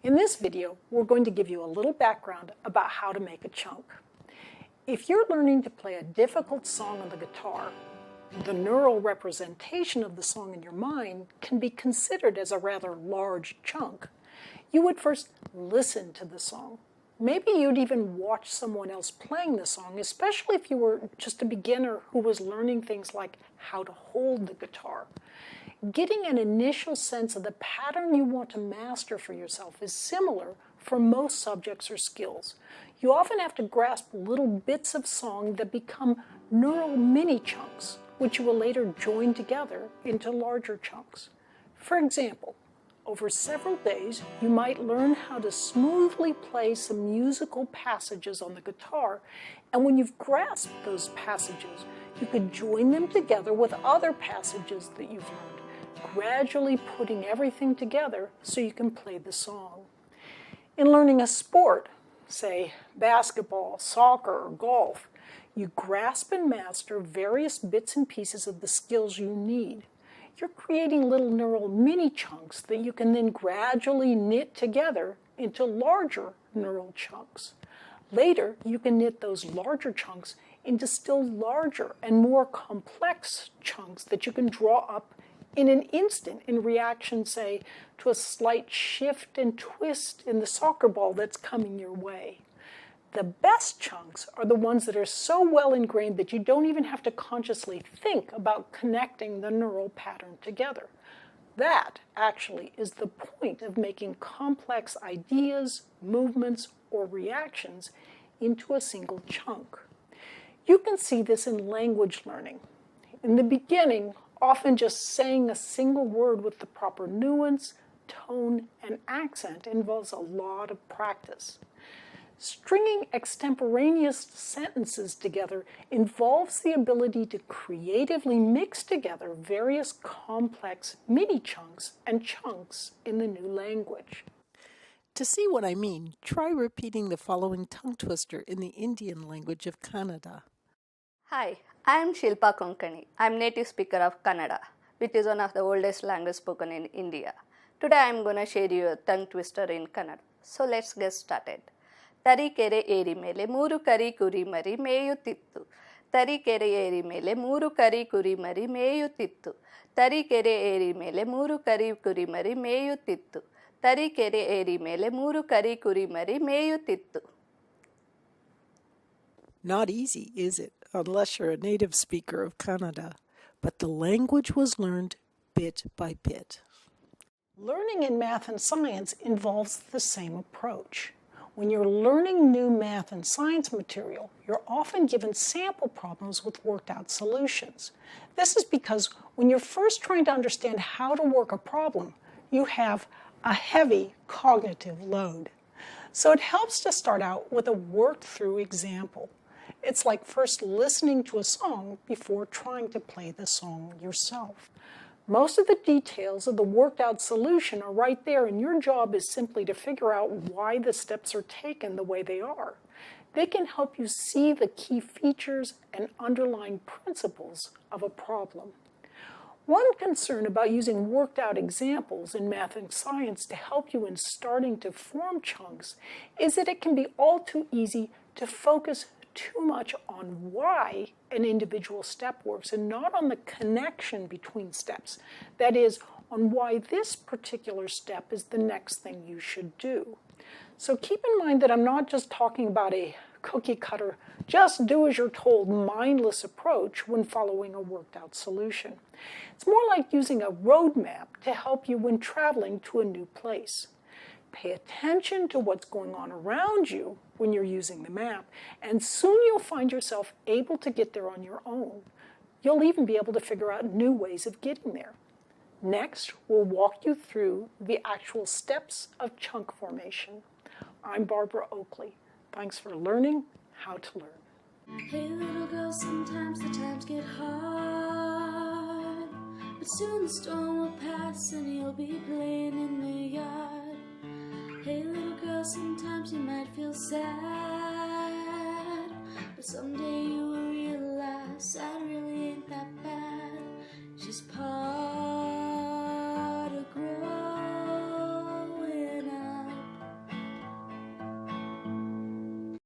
In this video, we're going to give you a little background about how to make a chunk. If you're learning to play a difficult song on the guitar, the neural representation of the song in your mind can be considered as a rather large chunk. You would first listen to the song. Maybe you'd even watch someone else playing the song, especially if you were just a beginner who was learning things like how to hold the guitar. Getting an initial sense of the pattern you want to master for yourself is similar for most subjects or skills. You often have to grasp little bits of song that become neural mini-chunks, which you will later join together into larger chunks. For example, over several days, you might learn how to smoothly play some musical passages on the guitar, and when you've grasped those passages, you could join them together with other passages that you've learned, gradually putting everything together so you can play the song. In learning a sport, say basketball, soccer, or golf, you grasp and master various bits and pieces of the skills you need. You're creating little neural mini-chunks that you can then gradually knit together into larger neural chunks. Later, you can knit those larger chunks into still larger and more complex chunks that you can draw up in an instant in reaction, say, to a slight shift and twist in the soccer ball that's coming your way. The best chunks are the ones that are so well ingrained that you don't even have to consciously think about connecting the neural pattern together. That actually is the point of making complex ideas, movements, or reactions into a single chunk. You can see this in language learning. In the beginning, often just saying a single word with the proper nuance, tone, and accent involves a lot of practice. Stringing extemporaneous sentences together involves the ability to creatively mix together various complex mini-chunks and chunks in the new language. To see what I mean, try repeating the following tongue twister in the Indian language of Kannada. Hi, I am Shilpa Konkani. I am native speaker of Kannada, which is one of the oldest languages spoken in India. Today I am going to share you a tongue twister in Kannada. So let's get started. Tarikere ಏರಿ ಮೇಲೆ ಮೂರು ಕರಿ ಕುರಿ ಮರಿ ಮೇಯುತ್ತಿತ್ತು. ತರೀಕೆರೆ ಏರಿ ಮೇಲೆ ಮೂರು ಕರಿ ಕುರಿ ಮರಿ ಮೇಯುತ್ತಿತ್ತು. ತರೀಕೆರೆ ಏರಿ ಮೇಲೆ ಮೂರು ಕರಿ ಕುರಿ ಮರಿ ಮೇಯುತ್ತಿತ್ತು. ತರೀಕೆರೆ ಏರಿ ಮೇಲೆ ಮೂರು ಕರಿ ಕುರಿ ಮರಿ ಮೇಯುತ್ತಿತ್ತು. Not easy, is it, unless you're a native speaker of Kannada? But the language was learned bit by bit. Learning in math and science involves the same approach. When you're learning new math and science material, you're often given sample problems with worked out solutions. This is because when you're first trying to understand how to work a problem, you have a heavy cognitive load. So it helps to start out with a worked through example. It's like first listening to a song before trying to play the song yourself. Most of the details of the worked out solution are right there, and your job is simply to figure out why the steps are taken the way they are. They can help you see the key features and underlying principles of a problem. One concern about using worked out examples in math and science to help you in starting to form chunks is that it can be all too easy to focus too much on why an individual step works and not on the connection between steps. That is, on why this particular step is the next thing you should do. So keep in mind that I'm not just talking about a cookie cutter, just do as you're told, mindless approach when following a worked out solution. It's more like using a roadmap to help you when traveling to a new place. Pay attention to what's going on around you when you're using the map, and soon you'll find yourself able to get there on your own. You'll even be able to figure out new ways of getting there. Next, we'll walk you through the actual steps of chunk formation. I'm Barbara Oakley. Thanks for learning how to learn. Hey little girl, sometimes the times get hard, but soon the storm will pass and you'll be playing in the yard. Hey little girl, sometimes you might feel sad, but someday you will realize